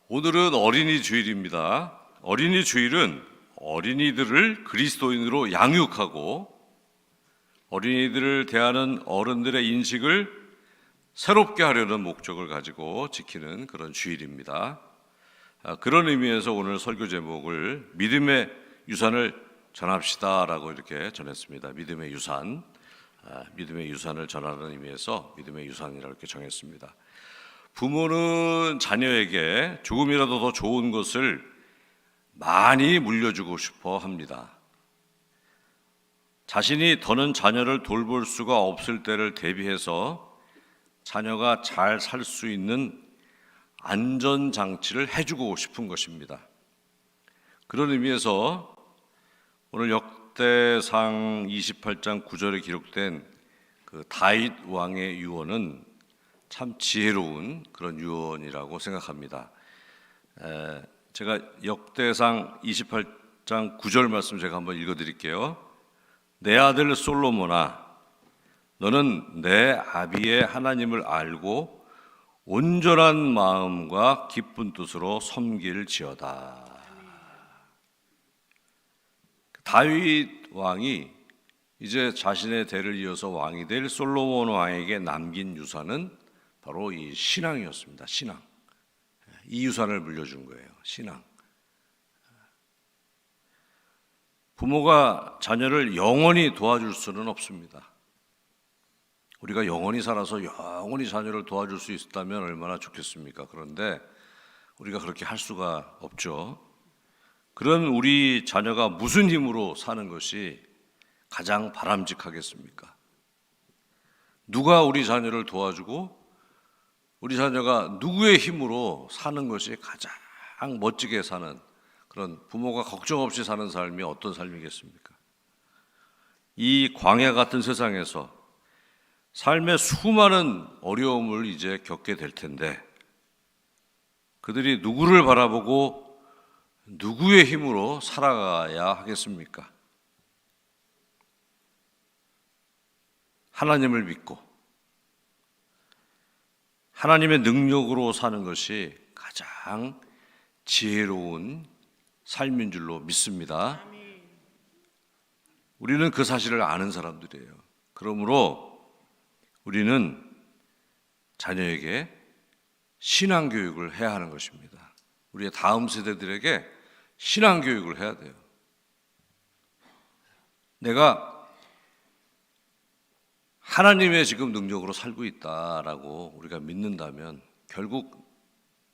오늘은 어린이 주일입니다. 어린이 주일은 어린이들을 그리스도인으로 양육하고 어린이들을 대하는 어른들의 인식을 새롭게 하려는 목적을 가지고 지키는 그런 주일입니다. 그런 의미에서 오늘 설교 제목을 믿음의 유산을 전합시다 라고 이렇게 전했습니다. 믿음의 유산, 믿음의 유산을 전하는 의미에서 믿음의 유산이라고 이렇게 정했습니다. 부모는 자녀에게 조금이라도 더 좋은 것을 많이 물려주고 싶어 합니다. 자신이 더는 자녀를 돌볼 수가 없을 때를 대비해서 자녀가 잘 살 수 있는 안전장치를 해주고 싶은 것입니다. 그런 의미에서 오늘 역대상 28장 9절에 기록된 그 다윗 왕의 유언은 참 지혜로운 그런 유언이라고 생각합니다. 제가 역대상 28장 9절 말씀 제가 한번 읽어드릴게요. 내 아들 솔로몬아, 너는 내 아비의 하나님을 알고 온전한 마음과 기쁜 뜻으로 섬길지어다. 다윗 왕이 이제 자신의 대를 이어서 왕이 될 솔로몬 왕에게 남긴 유산은 바로 이 신앙이었습니다. 신앙. 이 유산을 물려준 거예요. 신앙. 부모가 자녀를 영원히 도와줄 수는 없습니다. 우리가 영원히 살아서 영원히 자녀를 도와줄 수 있다면 얼마나 좋겠습니까? 그런데 우리가 그렇게 할 수가 없죠. 그런 우리 자녀가 무슨 힘으로 사는 것이 가장 바람직하겠습니까? 누가 우리 자녀를 도와주고 우리 자녀가 누구의 힘으로 사는 것이 가장 멋지게 사는 그런 부모가 걱정 없이 사는 삶이 어떤 삶이겠습니까? 이 광야 같은 세상에서 삶의 수많은 어려움을 이제 겪게 될 텐데 그들이 누구를 바라보고 누구의 힘으로 살아가야 하겠습니까? 하나님을 믿고 하나님의 능력으로 사는 것이 가장 지혜로운 삶인 줄로 믿습니다. 우리는 그 사실을 아는 사람들이에요. 그러므로 우리는 자녀에게 신앙교육을 해야 하는 것입니다. 우리의 다음 세대들에게 신앙교육을 해야 돼요. 내가 하나님의 지금 능력으로 살고 있다라고 우리가 믿는다면 결국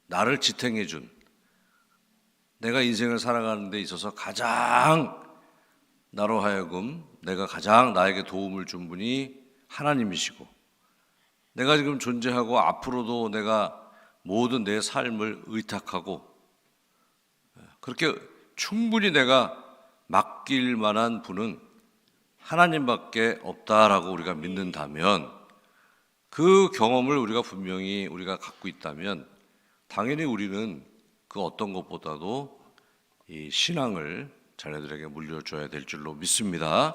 나를 지탱해 준 내가 인생을 살아가는 데 있어서 가장 나로 하여금 내가 가장 나에게 도움을 준 분이 하나님이시고 내가 지금 존재하고 앞으로도 내가 모든 내 삶을 의탁하고 그렇게 충분히 내가 맡길 만한 분은 하나님밖에 없다라고 우리가 믿는다면 그 경험을 우리가 분명히 우리가 갖고 있다면 당연히 우리는 그 어떤 것보다도 이 신앙을 자녀들에게 물려줘야 될 줄로 믿습니다.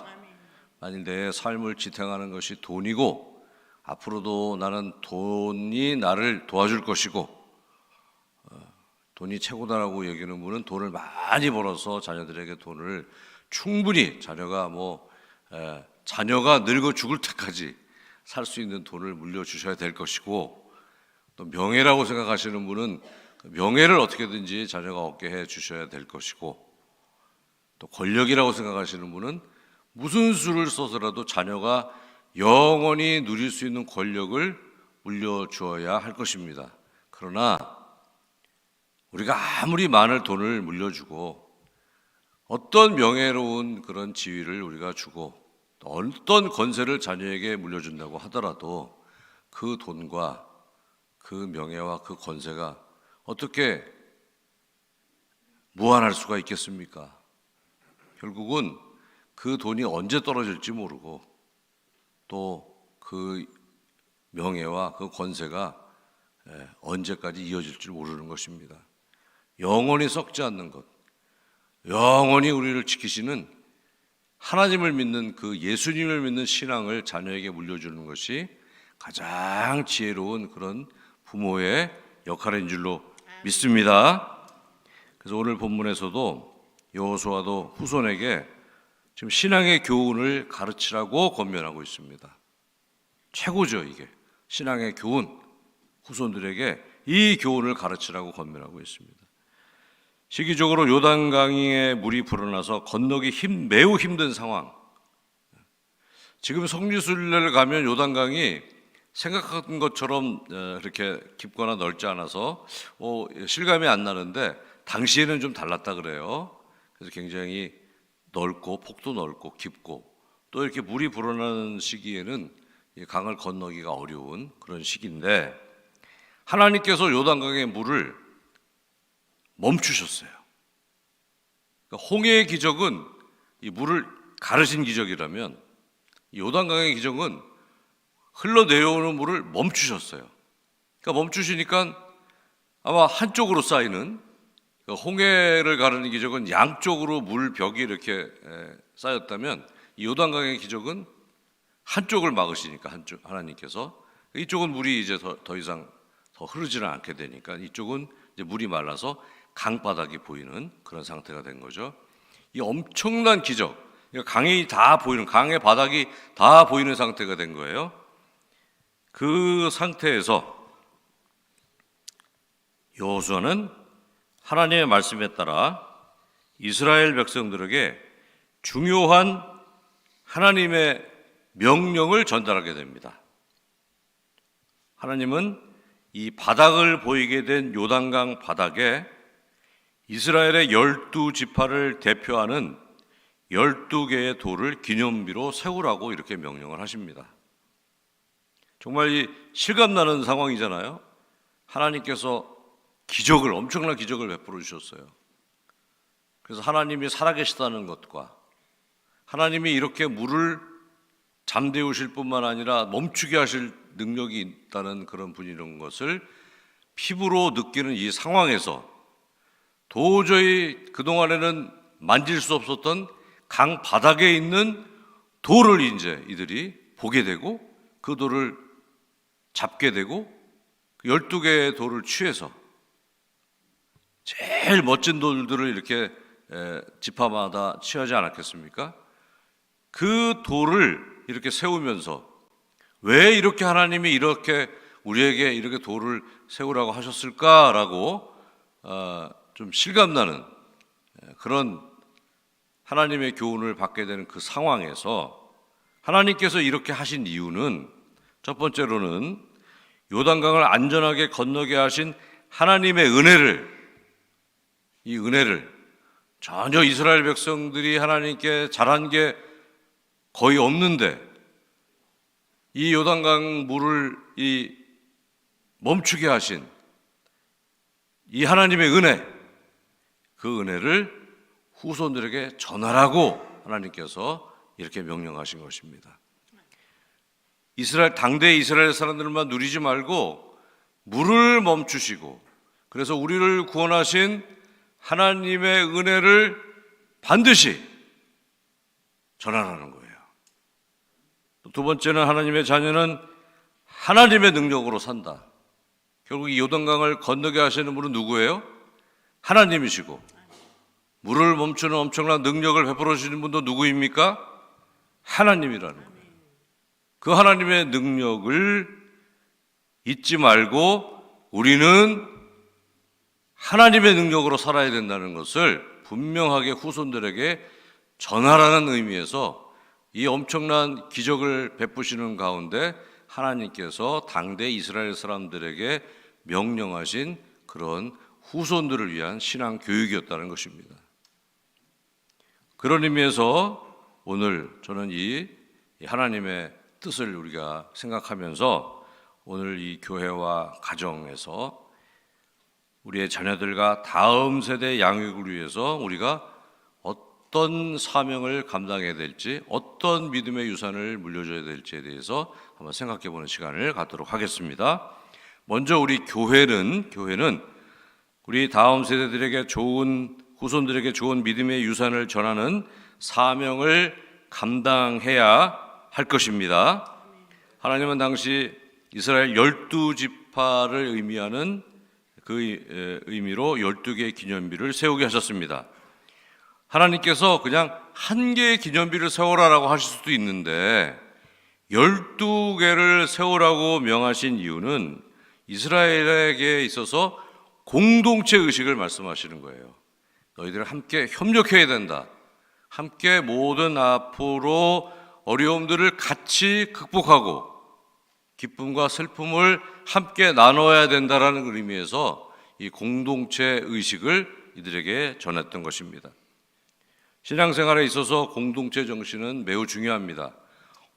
만일 내 삶을 지탱하는 것이 돈이고 앞으로도 나는 돈이 나를 도와줄 것이고 돈이 최고다라고 여기는 분은 돈을 많이 벌어서 자녀들에게 돈을 충분히 자녀가 늙어 죽을 때까지 살 수 있는 돈을 물려주셔야 될 것이고 또 명예라고 생각하시는 분은 명예를 어떻게든지 자녀가 얻게 해 주셔야 될 것이고 또 권력이라고 생각하시는 분은 무슨 수를 써서라도 자녀가 영원히 누릴 수 있는 권력을 물려주어야 할 것입니다. 그러나 우리가 아무리 많은 돈을 물려주고 어떤 명예로운 그런 지위를 우리가 주고 어떤 권세를 자녀에게 물려준다고 하더라도 그 돈과 그 명예와 그 권세가 어떻게 무한할 수가 있겠습니까? 결국은 그 돈이 언제 떨어질지 모르고 또 그 명예와 그 권세가 언제까지 이어질지 모르는 것입니다. 영원히 썩지 않는 것, 영원히 우리를 지키시는 하나님을 믿는 그 예수님을 믿는 신앙을 자녀에게 물려주는 것이 가장 지혜로운 그런 부모의 역할인 줄로 믿습니다. 그래서 오늘 본문에서도 여호수아도 후손에게 지금 신앙의 교훈을 가르치라고 권면하고 있습니다. 최고죠, 이게. 신앙의 교훈, 후손들에게 이 교훈을 가르치라고 권면하고 있습니다. 시기적으로 요단강에 물이 불어나서 건너기 매우 힘든 상황. 지금 성지순례를 가면 요단강이 생각한 것처럼 그렇게 깊거나 넓지 않아서 실감이 안 나는데 당시에는 좀 달랐다 그래요. 그래서 굉장히 넓고 폭도 넓고 깊고 또 이렇게 물이 불어나는 시기에는 강을 건너기가 어려운 그런 시기인데 하나님께서 요단강의 물을 멈추셨어요. 그러니까 홍해의 기적은 이 물을 가르신 기적이라면 요단강의 기적은 흘러내려오는 물을 멈추셨어요. 그러니까 멈추시니까 아마 한쪽으로 쌓이는 홍해를 가르는 기적은 양쪽으로 물벽이 이렇게 쌓였다면 이 요단강의 기적은 한쪽을 막으시니까 하나님께서 이쪽은 물이 이제 더 이상 더 흐르지는 않게 되니까 이쪽은 이제 물이 말라서 강바닥이 보이는 그런 상태가 된 거죠. 이 엄청난 기적, 강이 다 보이는 강의 바닥이 다 보이는 상태가 된 거예요. 그 상태에서 여호수아는 하나님의 말씀에 따라 이스라엘 백성들에게 중요한 하나님의 명령을 전달하게 됩니다. 하나님은 이 바닥을 보이게 된 요단강 바닥에 이스라엘의 12지파를 대표하는 12개의 돌을 기념비로 세우라고 이렇게 명령을 하십니다. 정말 이 실감나는 상황이잖아요. 하나님께서 엄청난 기적을 베풀어 주셨어요. 그래서 하나님이 살아계시다는 것과 하나님이 이렇게 물을 잠재우실 뿐만 아니라 멈추게 하실 능력이 있다는 그런 분이라는 것을 피부로 느끼는 이 상황에서 도저히 그동안에는 만질 수 없었던 강 바닥에 있는 돌을 이제 이들이 보게 되고 그 돌을 잡게 되고 12개의 돌을 취해서 제일 멋진 돌들을 이렇게 지파마다 취하지 않았겠습니까? 그 돌을 이렇게 세우면서 왜 이렇게 하나님이 이렇게 우리에게 이렇게 돌을 세우라고 하셨을까라고 좀 실감나는 그런 하나님의 교훈을 받게 되는 그 상황에서 하나님께서 이렇게 하신 이유는 첫 번째로는 요단강을 안전하게 건너게 하신 하나님의 이 은혜를 전혀 이스라엘 백성들이 하나님께 잘한 게 거의 없는데 이 요단강 물을 멈추게 하신 이 하나님의 은혜, 그 은혜를 후손들에게 전하라고 하나님께서 이렇게 명령하신 것입니다. 당대 이스라엘 사람들만 누리지 말고 물을 멈추시고 그래서 우리를 구원하신 하나님의 은혜를 반드시 전하라는 거예요. 두 번째는 하나님의 자녀는 하나님의 능력으로 산다. 결국 이 요단강을 건너게 하시는 분은 누구예요? 하나님이시고 물을 멈추는 엄청난 능력을 베풀어 주시는 분도 누구입니까? 하나님이라는 거예요. 그 하나님의 능력을 잊지 말고 우리는 하나님의 능력으로 살아야 된다는 것을 분명하게 후손들에게 전하라는 의미에서 이 엄청난 기적을 베푸시는 가운데 하나님께서 당대 이스라엘 사람들에게 명령하신 그런 후손들을 위한 신앙 교육이었다는 것입니다. 그런 의미에서 오늘 저는 이 하나님의 뜻을 우리가 생각하면서 오늘 이 교회와 가정에서 우리의 자녀들과 다음 세대 양육을 위해서 우리가 어떤 사명을 감당해야 될지, 어떤 믿음의 유산을 물려줘야 될지에 대해서 한번 생각해 보는 시간을 갖도록 하겠습니다. 먼저 우리 교회는 우리 다음 세대들에게 후손들에게 좋은 믿음의 유산을 전하는 사명을 감당해야 할 것입니다. 하나님은 당시 이스라엘 12지파를 의미하는 그 의미로 12개의 기념비를 세우게 하셨습니다. 하나님께서 그냥 한 개의 기념비를 세우라라고 하실 수도 있는데 12개를 세우라고 명하신 이유는 이스라엘에게 있어서 공동체 의식을 말씀하시는 거예요. 너희들 함께 협력해야 된다. 함께 모든 앞으로 어려움들을 같이 극복하고 기쁨과 슬픔을 함께 나눠야 된다라는 의미에서 이 공동체 의식을 이들에게 전했던 것입니다. 신앙생활에 있어서 공동체 정신은 매우 중요합니다.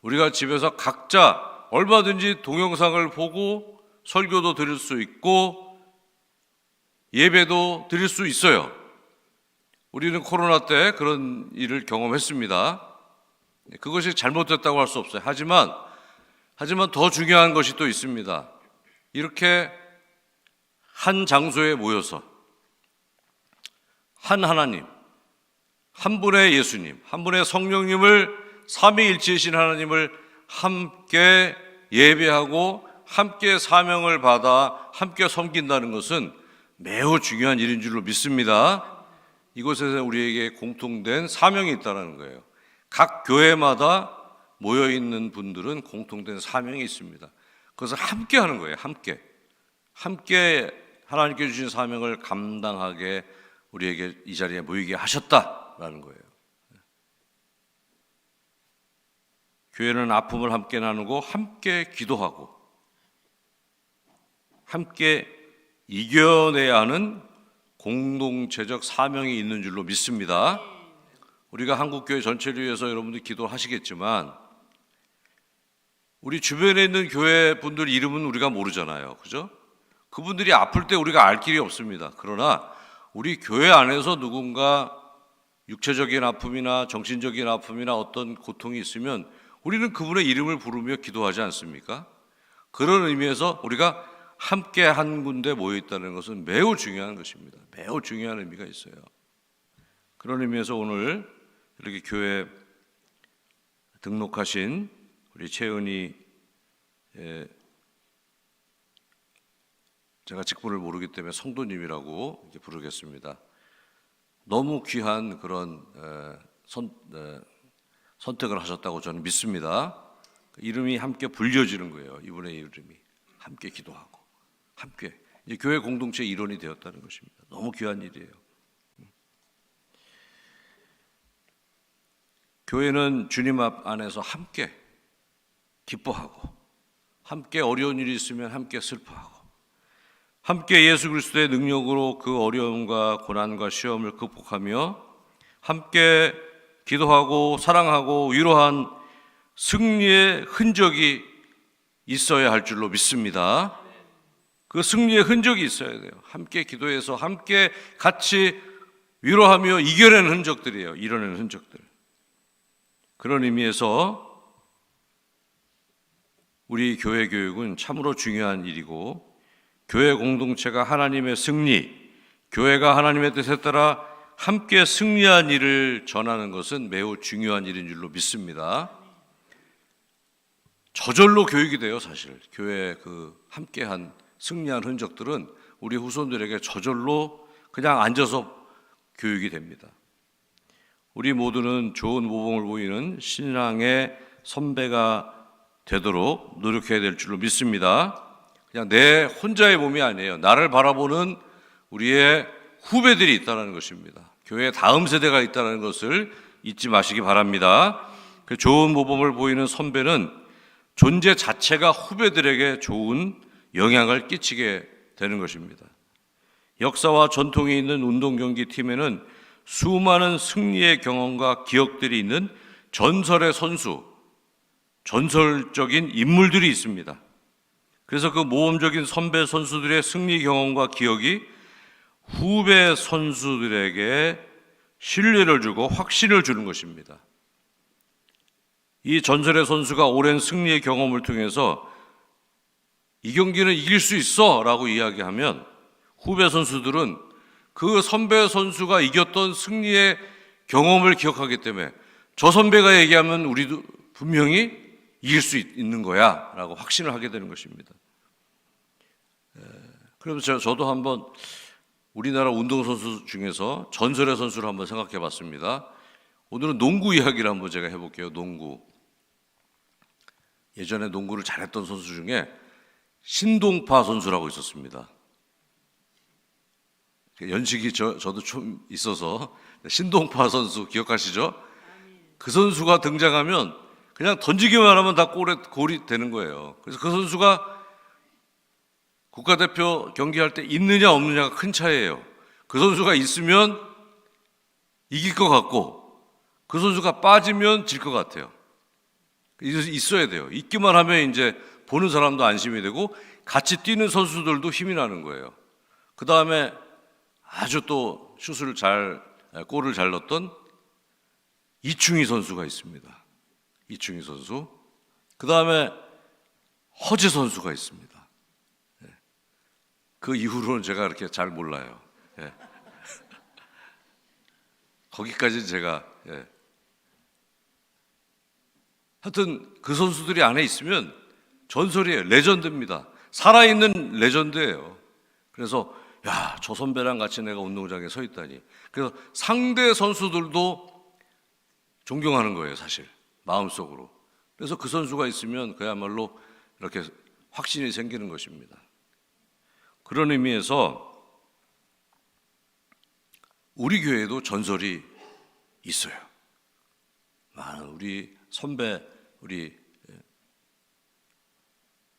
우리가 집에서 각자 얼마든지 동영상을 보고 설교도 드릴 수 있고 예배도 드릴 수 있어요. 우리는 코로나 때 그런 일을 경험했습니다. 그것이 잘못됐다고 할 수 없어요. 하지만 더 중요한 것이 또 있습니다. 이렇게 한 장소에 모여서 한 하나님, 한 분의 예수님, 한 분의 성령님을 삼위일체이신 하나님을 함께 예배하고 함께 사명을 받아 함께 섬긴다는 것은 매우 중요한 일인 줄로 믿습니다. 이곳에서 우리에게 공통된 사명이 있다는 거예요. 각 교회마다 모여있는 분들은 공통된 사명이 있습니다. 그것을 함께 하는 거예요. 함께 하나님께 주신 사명을 감당하게 우리에게 이 자리에 모이게 하셨다라는 거예요. 교회는 아픔을 함께 나누고 함께 기도하고 함께 이겨내야 하는 공동체적 사명이 있는 줄로 믿습니다. 우리가 한국교회 전체를 위해서 여러분들 기도하시겠지만 우리 주변에 있는 교회 분들 이름은 우리가 모르잖아요. 그죠? 그분들이 아플 때 우리가 알 길이 없습니다. 그러나 우리 교회 안에서 누군가 육체적인 아픔이나 정신적인 아픔이나 어떤 고통이 있으면 우리는 그분의 이름을 부르며 기도하지 않습니까? 그런 의미에서 우리가 함께 한 군데 모여 있다는 것은 매우 중요한 것입니다. 매우 중요한 의미가 있어요. 그런 의미에서 오늘 이렇게 교회 등록하신 우리 채은이, 제가 직분을 모르기 때문에 성도님이라고 이렇게 부르겠습니다. 너무 귀한 그런 선택을 하셨다고 저는 믿습니다. 이름이 함께 불려지는 거예요. 이분의 이름이 함께 기도하고 함께 이제 교회 공동체 일원이 되었다는 것입니다. 너무 귀한 일이에요. 교회는 주님 앞 안에서 함께 기뻐하고 함께 어려운 일이 있으면 함께 슬퍼하고 함께 예수 그리스도의 능력으로 그 어려움과 고난과 시험을 극복하며 함께 기도하고 사랑하고 위로한 승리의 흔적이 있어야 할 줄로 믿습니다. 그 승리의 흔적이 있어야 돼요. 함께 기도해서 함께 같이 위로하며 이겨내는 흔적들이에요. 이뤄내는 흔적들. 그런 의미에서 우리 교회 교육은 참으로 중요한 일이고 교회 공동체가 하나님의 승리, 교회가 하나님의 뜻에 따라 함께 승리한 일을 전하는 것은 매우 중요한 일인 줄로 믿습니다. 저절로 교육이 돼요, 사실. 교회 그 함께한 승리한 흔적들은 우리 후손들에게 저절로 그냥 앉아서 교육이 됩니다. 우리 모두는 좋은 모범을 보이는 신앙의 선배가 되도록 노력해야 될 줄로 믿습니다. 그냥 내 혼자의 몸이 아니에요. 나를 바라보는 우리의 후배들이 있다는 것입니다. 교회 다음 세대가 있다는 것을 잊지 마시기 바랍니다. 그 좋은 모범을 보이는 선배는 존재 자체가 후배들에게 좋은 영향을 끼치게 되는 것입니다. 역사와 전통이 있는 운동 경기 팀에는 수많은 승리의 경험과 기억들이 있는 전설의 선수, 전설적인 인물들이 있습니다. 그래서 그 모범적인 선배 선수들의 승리 경험과 기억이 후배 선수들에게 신뢰를 주고 확신을 주는 것입니다. 이 전설의 선수가 오랜 승리의 경험을 통해서 이 경기는 이길 수 있어 라고 이야기하면 후배 선수들은 그 선배 선수가 이겼던 승리의 경험을 기억하기 때문에 저 선배가 얘기하면 우리도 분명히 이길 수 있는 거야 라고 확신을 하게 되는 것입니다. 그래서 저도 한번 우리나라 운동선수 중에서 전설의 선수를 한번 생각해 봤습니다. 오늘은 농구 이야기를 한번 제가 해볼게요. 농구. 예전에 농구를 잘했던 선수 중에 신동파 선수라고 있었습니다. 연식이 저도 좀 있어서 신동파 선수 기억하시죠? 그 선수가 등장하면 그냥 던지기만 하면 다 골이 되는 거예요. 그래서 그 선수가 국가대표 경기할 때 있느냐 없느냐가 큰 차이예요. 그 선수가 있으면 이길 것 같고 그 선수가 빠지면 질 것 같아요. 있어야 돼요. 있기만 하면 이제 보는 사람도 안심이 되고 같이 뛰는 선수들도 힘이 나는 거예요. 그 다음에 아주 또 골을 잘 넣었던 이충희 선수가 있습니다. 이충희 선수. 그 다음에 허재 선수가 있습니다. 그 이후로는 제가 그렇게 잘 몰라요. 예. 거기까지 제가 하여튼 그 선수들이 안에 있으면 전설이에요. 레전드입니다. 살아있는 레전드예요. 그래서 야, 저 선배랑 같이 내가 운동장에 서 있다니. 그래서 상대 선수들도 존경하는 거예요, 사실 마음속으로. 그래서 그 선수가 있으면 그야말로 이렇게 확신이 생기는 것입니다. 그런 의미에서 우리 교회에도 전설이 있어요. 많은 우리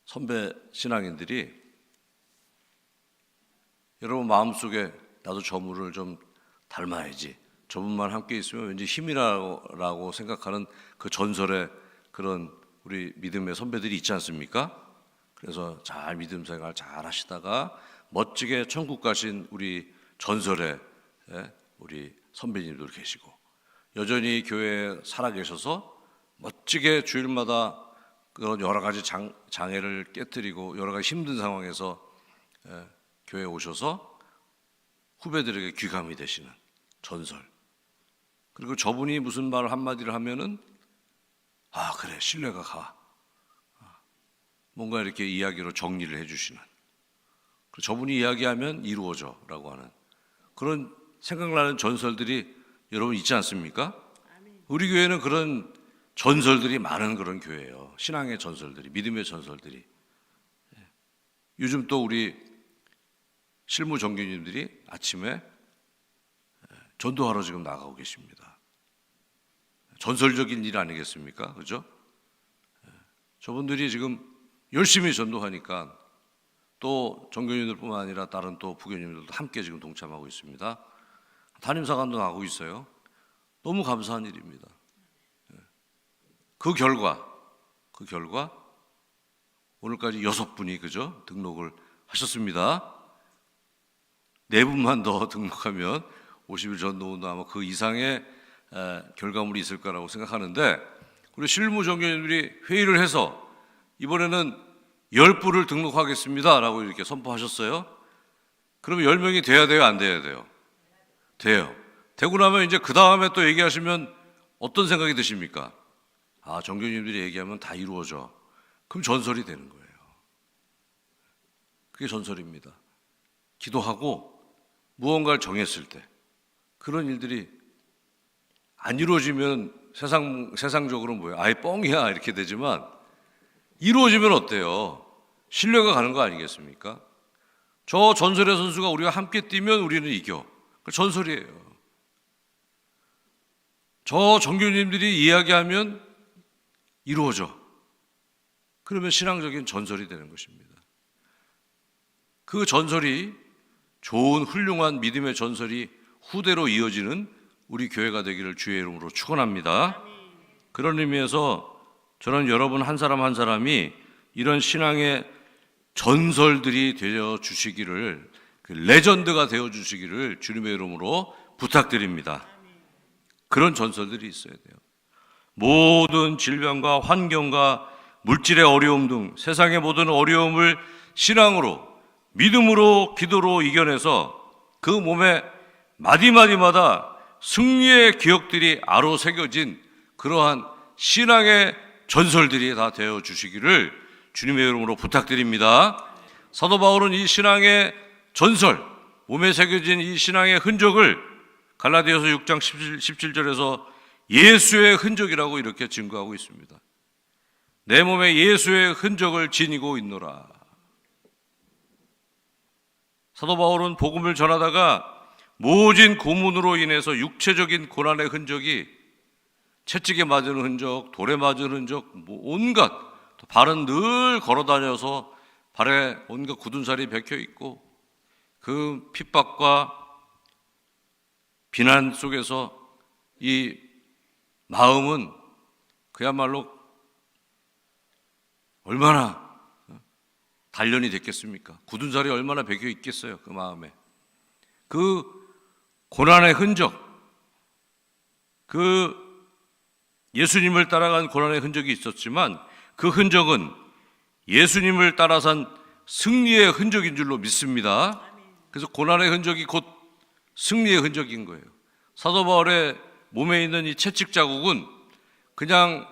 선배 신앙인들이 여러분 마음속에 나도 저분을 좀 닮아야지, 저분만 함께 있으면 왠지 힘이라고 생각하는 그 전설의 그런 우리 믿음의 선배들이 있지 않습니까? 그래서 잘 믿음 생활 잘 하시다가 멋지게 천국 가신 우리 전설의 우리 선배님들 계시고, 여전히 교회에 살아계셔서 멋지게 주일마다 그런 여러 가지 장애를 깨뜨리고 여러 가지 힘든 상황에서 교회에 오셔서 후배들에게 귀감이 되시는 전설. 그리고 저분이 무슨 말 한마디를 하면은 아 그래 신뢰가 가. 뭔가 이렇게 이야기로 정리를 해주시는, 저분이 이야기하면 이루어져라고 하는 그런 생각나는 전설들이 여러분 있지 않습니까? 우리 교회는 그런 전설들이 많은 그런 교회예요. 신앙의 전설들이, 믿음의 전설들이. 요즘 또 우리 실무 정교님들이 아침에 전도하러 지금 나가고 계십니다. 전설적인 일 아니겠습니까? 그죠? 저분들이 지금 열심히 전도하니까 또 정교님들뿐만 아니라 다른 또 부교님들도 함께 지금 동참하고 있습니다. 담임사관도 나가고 있어요. 너무 감사한 일입니다. 그 결과 오늘까지 6분이 그죠? 등록을 하셨습니다. 4분만 더 등록하면 50일 전도운동 아마 그 이상의 결과물이 있을 거라고 생각하는데, 우리 실무 정교님들이 회의를 해서 이번에는 10분을 등록하겠습니다 라고 이렇게 선포하셨어요. 그러면 10명이 돼야 돼요, 안 돼야 돼요? 돼요. 되고 나면 이제 그 다음에 또 얘기하시면 어떤 생각이 드십니까? 아, 정교님들이 얘기하면 다 이루어져. 그럼 전설이 되는 거예요. 그게 전설입니다. 기도하고 무언가를 정했을 때 그런 일들이 안 이루어지면 세상적으로 뭐예요? 아예 뻥이야 이렇게 되지만 이루어지면 어때요? 신뢰가 가는 거 아니겠습니까? 저 전설의 선수가 우리가 함께 뛰면 우리는 이겨. 그 전설이에요. 저 정교님들이 이야기하면 이루어져. 그러면 신앙적인 전설이 되는 것입니다. 그 전설이 좋은 훌륭한 믿음의 전설이 후대로 이어지는 우리 교회가 되기를 주의 이름으로 축원합니다. 그런 의미에서 저는 여러분 한 사람 한 사람이 이런 신앙의 전설들이 되어 주시기를, 그 레전드가 되어 주시기를 주님의 이름으로 부탁드립니다. 그런 전설들이 있어야 돼요. 모든 질병과 환경과 물질의 어려움 등 세상의 모든 어려움을 신앙으로, 믿음으로, 기도로 이겨내서 그 몸에 마디마디마다 승리의 기억들이 아로 새겨진 그러한 신앙의 전설들이 다 되어 주시기를 주님의 이름으로 부탁드립니다. 사도 바울은 이 신앙의 전설, 몸에 새겨진 이 신앙의 흔적을 갈라디아서 6장 17절에서 예수의 흔적이라고 이렇게 증거하고 있습니다. 내 몸에 예수의 흔적을 지니고 있노라. 사도 바울은 복음을 전하다가 모진 고문으로 인해서 육체적인 고난의 흔적이, 채찍에 맞은 흔적, 돌에 맞은 흔적, 온갖, 발은 늘 걸어다녀서 발에 온갖 굳은 살이 박혀 있고, 그 핍박과 비난 속에서 이 마음은 그야말로 얼마나 단련이 됐겠습니까? 굳은 살이 얼마나 박혀 있겠어요, 그 마음에. 그 고난의 흔적, 그 예수님을 따라간 고난의 흔적이 있었지만 그 흔적은 예수님을 따라산 승리의 흔적인 줄로 믿습니다. 그래서 고난의 흔적이 곧 승리의 흔적인 거예요. 사도 바울의 몸에 있는 이 채찍 자국은 그냥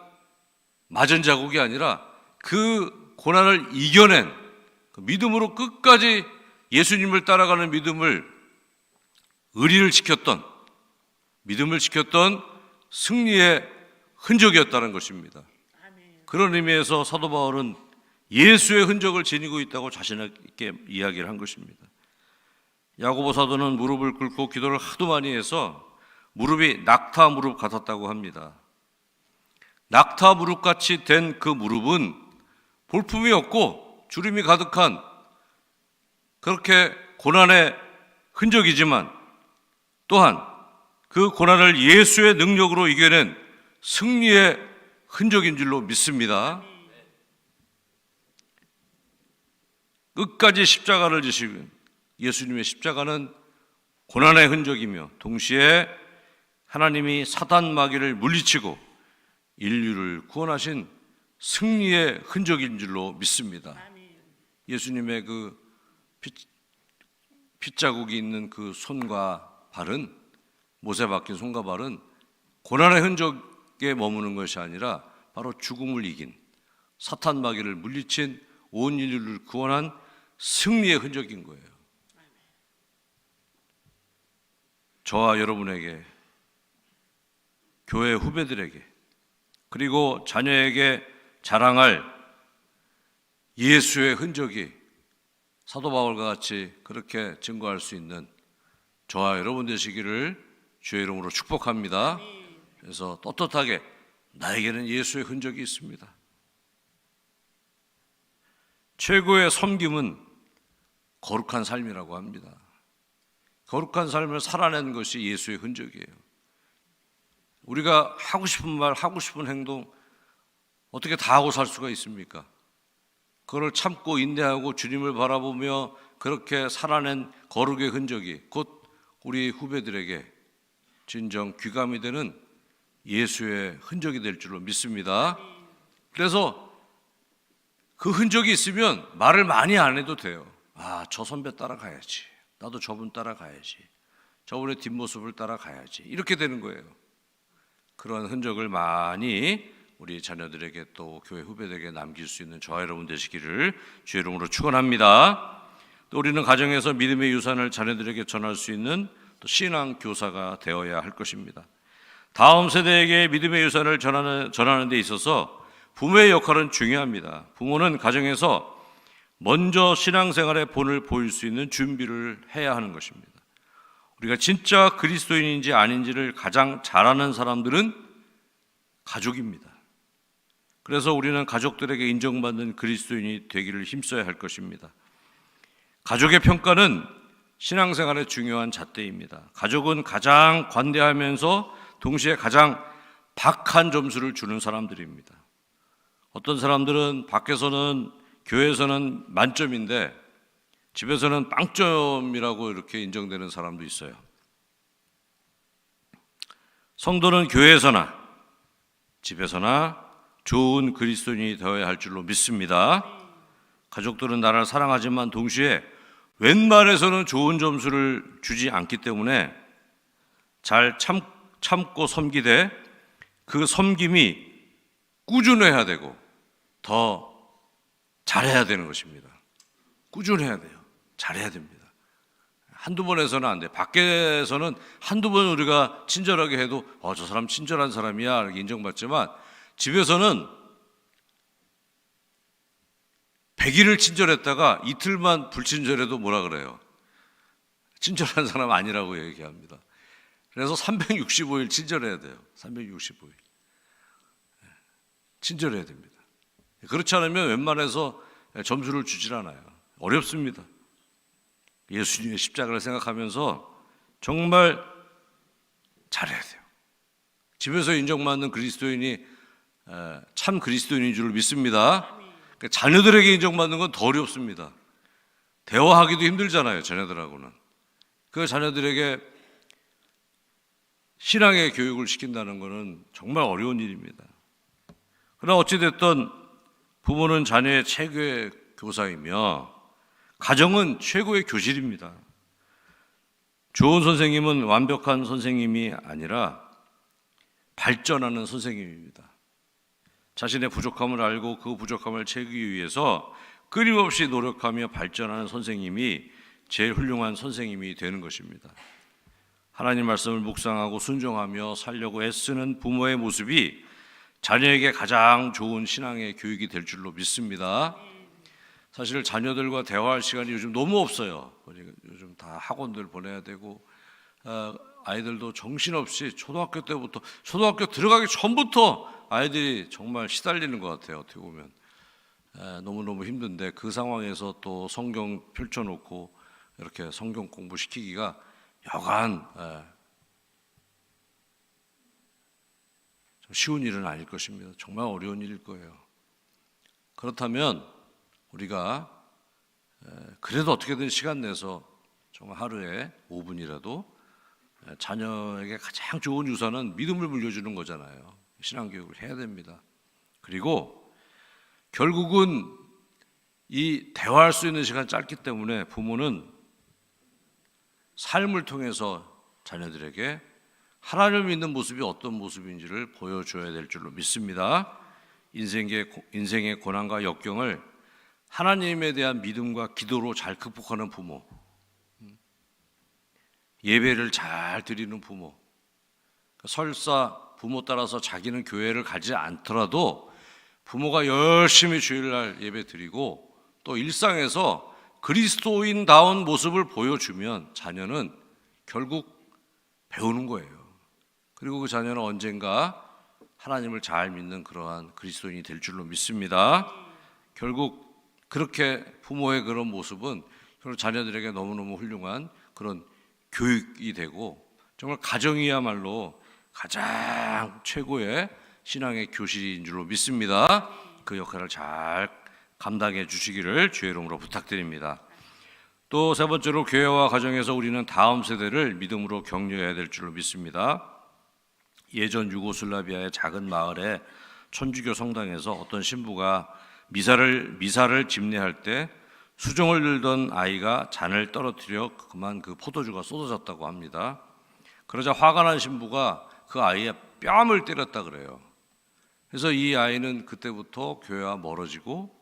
맞은 자국이 아니라 그 고난을 이겨낸, 그 믿음으로 끝까지 예수님을 따라가는 의리를 지켰던, 믿음을 지켰던 승리의 흔적이었다는 것입니다. 그런 의미에서 사도 바울은 예수의 흔적을 지니고 있다고 자신 있게 이야기를 한 것입니다. 야고보 사도는 무릎을 꿇고 기도를 하도 많이 해서 무릎이 낙타 무릎 같았다고 합니다. 낙타 무릎 같이 된 그 무릎은 볼품이 없고 주름이 가득한 그렇게 고난의 흔적이지만 또한 그 고난을 예수의 능력으로 이겨낸 승리의 흔적인 줄로 믿습니다. 끝까지 십자가를 지시고, 예수님의 십자가는 고난의 흔적이며 동시에 하나님이 사단 마귀를 물리치고 인류를 구원하신 승리의 흔적인 줄로 믿습니다. 예수님의 그 핏자국이 있는 그 손과 발은, 못에 박힌 손과 발은 고난의 흔적에 머무는 것이 아니라 바로 죽음을 이긴, 사탄 마귀를 물리친 온 인류를 구원한 승리의 흔적인 거예요. 저와 여러분에게, 교회 후배들에게, 그리고 자녀에게 자랑할 예수의 흔적이 사도 바울과 같이 그렇게 증거할 수 있는 저와 여러분 되시기를 주의 이름으로 축복합니다. 그래서 떳떳하게 나에게는 예수의 흔적이 있습니다. 최고의 섬김은 거룩한 삶이라고 합니다. 거룩한 삶을 살아낸 것이 예수의 흔적이에요. 우리가 하고 싶은 말, 하고 싶은 행동 어떻게 다 하고 살 수가 있습니까? 그걸 참고 인내하고 주님을 바라보며 그렇게 살아낸 거룩의 흔적이 곧 우리 후배들에게 진정 귀감이 되는 예수의 흔적이 될 줄로 믿습니다. 그래서 그 흔적이 있으면 말을 많이 안 해도 돼요. 아, 저 선배 따라가야지. 나도 저분 따라가야지. 저분의 뒷모습을 따라가야지. 이렇게 되는 거예요. 그런 흔적을 많이 우리 자녀들에게 또 교회 후배들에게 남길 수 있는 저와 여러분 되시기를 주의 이름으로 축원합니다. 또 우리는 가정에서 믿음의 유산을 자녀들에게 전할 수 있는 또 신앙 교사가 되어야 할 것입니다. 다음 세대에게 믿음의 유산을 전하는 데 있어서 부모의 역할은 중요합니다. 부모는 가정에서 먼저 신앙생활의 본을 보일 수 있는 준비를 해야 하는 것입니다. 우리가 진짜 그리스도인인지 아닌지를 가장 잘 아는 사람들은 가족입니다. 그래서 우리는 가족들에게 인정받는 그리스도인이 되기를 힘써야 할 것입니다. 가족의 평가는 신앙생활의 중요한 잣대입니다. 가족은 가장 관대하면서 동시에 가장 박한 점수를 주는 사람들입니다. 어떤 사람들은 밖에서는, 교회에서는 만점인데 집에서는 빵점이라고 이렇게 인정되는 사람도 있어요. 성도는 교회에서나 집에서나 좋은 그리스도인이 되어야 할 줄로 믿습니다. 가족들은 나를 사랑하지만 동시에 웬만해서는 좋은 점수를 주지 않기 때문에 잘 참고 섬기되 그 섬김이 꾸준해야 되고 더 잘해야 되는 것입니다. 꾸준해야 돼요. 잘해야 됩니다. 한두 번 해서는 안 돼. 밖에서는 한두 번 우리가 친절하게 해도 저 사람 친절한 사람이야 이렇게 인정받지만 집에서는 100일을 친절했다가 이틀만 불친절해도 뭐라 그래요? 친절한 사람 아니라고 얘기합니다. 그래서 365일 친절해야 돼요. 365일. 친절해야 됩니다. 그렇지 않으면 웬만해서 점수를 주질 않아요. 어렵습니다. 예수님의 십자가를 생각하면서 정말 잘해야 돼요. 집에서 인정받는 그리스도인이 참 그리스도인인 줄 믿습니다. 자녀들에게 인정받는 건 더 어렵습니다. 대화하기도 힘들잖아요, 자녀들하고는. 그 자녀들에게 신앙의 교육을 시킨다는 것은 정말 어려운 일입니다. 그러나 어찌됐든 부모는 자녀의 최고의 교사이며 가정은 최고의 교실입니다. 좋은 선생님은 완벽한 선생님이 아니라 발전하는 선생님입니다. 자신의 부족함을 알고 그 부족함을 채우기 위해서 끊임없이 노력하며 발전하는 선생님이 제일 훌륭한 선생님이 되는 것입니다. 하나님 말씀을 묵상하고 순종하며 살려고 애쓰는 부모의 모습이 자녀에게 가장 좋은 신앙의 교육이 될 줄로 믿습니다. 사실 자녀들과 대화할 시간이 요즘 너무 없어요. 요즘 다 학원들 보내야 되고 아이들도 정신없이 초등학교 때부터 초등학교 들어가기 전부터 아이들이 정말 시달리는 것 같아요. 어떻게 보면 너무너무 힘든데 그 상황에서 또 성경 펼쳐놓고 이렇게 성경 공부시키기가 여간 좀 쉬운 일은 아닐 것입니다. 정말 어려운 일일 거예요. 그렇다면 우리가 그래도 어떻게든 시간 내서 정말 하루에 5분이라도 자녀에게 가장 좋은 유산은 믿음을 물려주는 거잖아요. 신앙교육을 해야 됩니다. 그리고 결국은 이 대화할 수 있는 시간 짧기 때문에 부모는 삶을 통해서 자녀들에게 하나님을 믿는 모습이 어떤 모습인지를 보여줘야 될 줄로 믿습니다. 인생의 고난과 역경을 하나님에 대한 믿음과 기도로 잘 극복하는 부모, 예배를 잘 드리는 부모, 설사 부모 따라서 자기는 교회를 가지 않더라도 부모가 열심히 주일날 예배 드리고 또 일상에서 그리스도인다운 모습을 보여주면 자녀는 결국 배우는 거예요. 그리고 그 자녀는 언젠가 하나님을 잘 믿는 그러한 그리스도인이 될 줄로 믿습니다. 결국 그렇게 부모의 그런 모습은 결국 자녀들에게 너무너무 훌륭한 그런 교육이 되고 정말 가정이야말로 가장 최고의 신앙의 교실인 줄로 믿습니다. 그 역할을 잘 감당해 주시기를 주의 이름으로 부탁드립니다. 또 세 번째로 교회와 가정에서 우리는 다음 세대를 믿음으로 격려해야 될 줄로 믿습니다. 예전 유고슬라비아의 작은 마을의 천주교 성당에서 어떤 신부가 미사를 집례할 때 수종을 들던 아이가 잔을 떨어뜨려 그만 그 포도주가 쏟아졌다고 합니다. 그러자 화가 난 신부가 그 아이의 뺨을 때렸다 그래요. 그래서 이 아이는 그때부터 교회와 멀어지고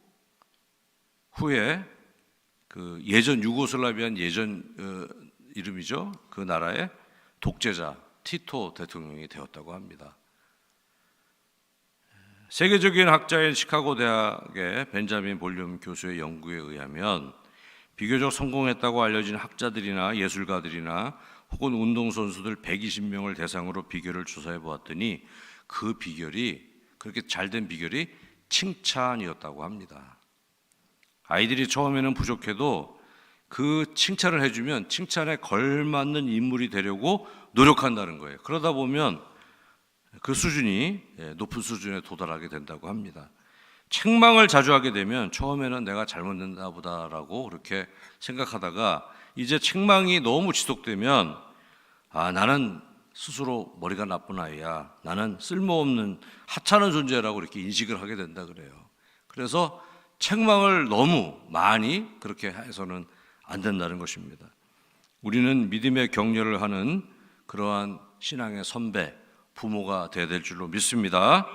후에 그 예전 유고슬라비안 이름이죠. 그 나라의 독재자 티토 대통령이 되었다고 합니다. 세계적인 학자인 시카고 대학의 벤자민 볼륨 교수의 연구에 의하면 비교적 성공했다고 알려진 학자들이나 예술가들이나 혹은 운동선수들 120명을 대상으로 비결을 조사해 보았더니 그 비결이 그렇게 잘된 비결이 칭찬이었다고 합니다. 아이들이 처음에는 부족해도 그 칭찬을 해주면 칭찬에 걸맞는 인물이 되려고 노력한다는 거예요. 그러다 보면 그 수준이 높은 수준에 도달하게 된다고 합니다. 책망을 자주 하게 되면 처음에는 내가 잘못했나 보다라고 그렇게 생각하다가 이제 책망이 너무 지속되면 나는 스스로 머리가 나쁜 아이야, 나는 쓸모없는 하찮은 존재라고 이렇게 인식을 하게 된다 그래요. 그래서 책망을 너무 많이 그렇게 해서는 안 된다는 것입니다. 우리는 믿음의 격려를 하는 그러한 신앙의 선배, 부모가 되어야 될 줄로 믿습니다.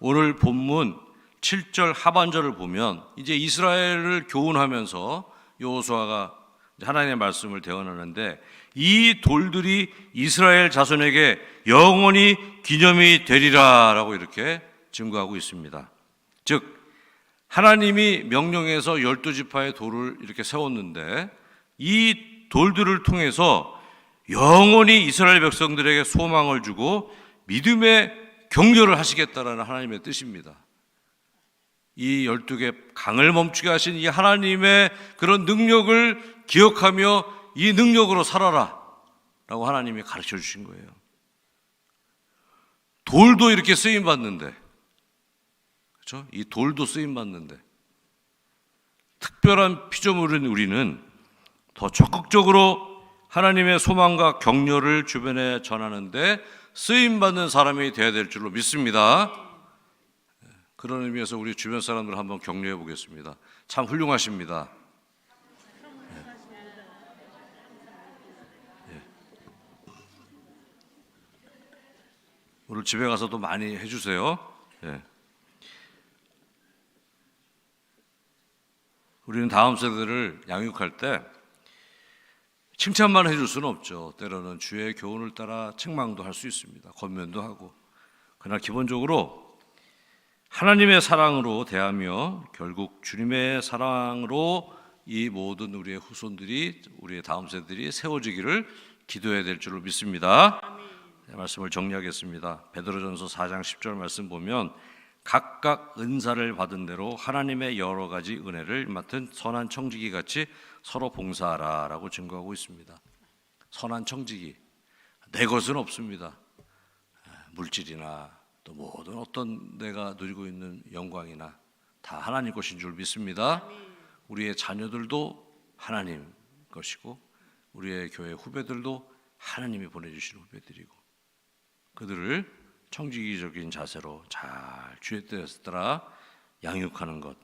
오늘 본문 7절 하반절을 보면 이제 이스라엘을 교훈하면서 여호수아가 하나님의 말씀을 대언하는데 이 돌들이 이스라엘 자손에게 영원히 기념이 되리라라고 이렇게 증거하고 있습니다. 즉 하나님이 명령해서 12지파의 돌을 이렇게 세웠는데 이 돌들을 통해서 영원히 이스라엘 백성들에게 소망을 주고 믿음의 격려를 하시겠다라는 하나님의 뜻입니다. 이 12개 강을 멈추게 하신 이 하나님의 그런 능력을 기억하며 이 능력으로 살아라 라고 하나님이 가르쳐 주신 거예요. 돌도 이렇게 쓰임 받는데, 그렇죠? 이 돌도 쓰임 받는데 특별한 피조물인 우리는 더 적극적으로 하나님의 소망과 격려를 주변에 전하는데 쓰임 받는 사람이 되어야 될 줄로 믿습니다. 그런 의미에서 우리 주변 사람들 한번 격려해 보겠습니다. 참 훌륭하십니다. 오늘 집에 가서도 많이 해주세요. 우리는 다음 세대를 양육할 때 칭찬만 해줄 수는 없죠. 때로는 주의 교훈을 따라 책망도 할 수 있습니다. 권면도 하고. 그러나 기본적으로 하나님의 사랑으로 대하며 결국 주님의 사랑으로 이 모든 우리의 후손들이, 우리의 다음 세대들이 세워지기를 기도해야 될 줄로 믿습니다. 말씀을 정리하겠습니다. 베드로전서 4장 10절 말씀 보면 각각 은사를 받은 대로 하나님의 여러 가지 은혜를 맡은 선한 청지기 같이 서로 봉사하라라고 증거하고 있습니다. 선한 청지기, 내 것은 없습니다. 물질이나 또 모든 어떤 내가 누리고 있는 영광이나 다 하나님 것인 줄 믿습니다. 우리의 자녀들도 하나님 것이고 우리의 교회 후배들도 하나님이 보내주시는 후배들이고 그들을 청지기적인 자세로 잘 주의 뜻에 따라 양육하는 것,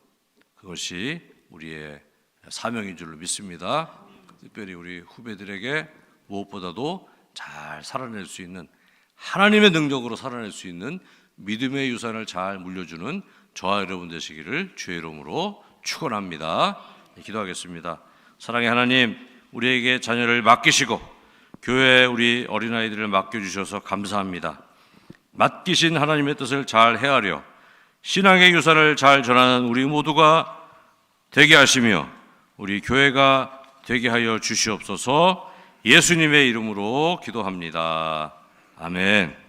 그것이 우리의 사명인 줄로 믿습니다. 특별히 우리 후배들에게 무엇보다도 잘 살아낼 수 있는, 하나님의 능력으로 살아낼 수 있는 믿음의 유산을 잘 물려주는 저와 여러분 되시기를 주의 이름으로 축원합니다. 기도하겠습니다. 사랑의 하나님, 우리에게 자녀를 맡기시고 교회에 우리 어린아이들을 맡겨주셔서 감사합니다. 맡기신 하나님의 뜻을 잘 헤아려 신앙의 유산을 잘 전하는 우리 모두가 되게 하시며 우리 교회가 되게 하여 주시옵소서. 예수님의 이름으로 기도합니다. 아멘.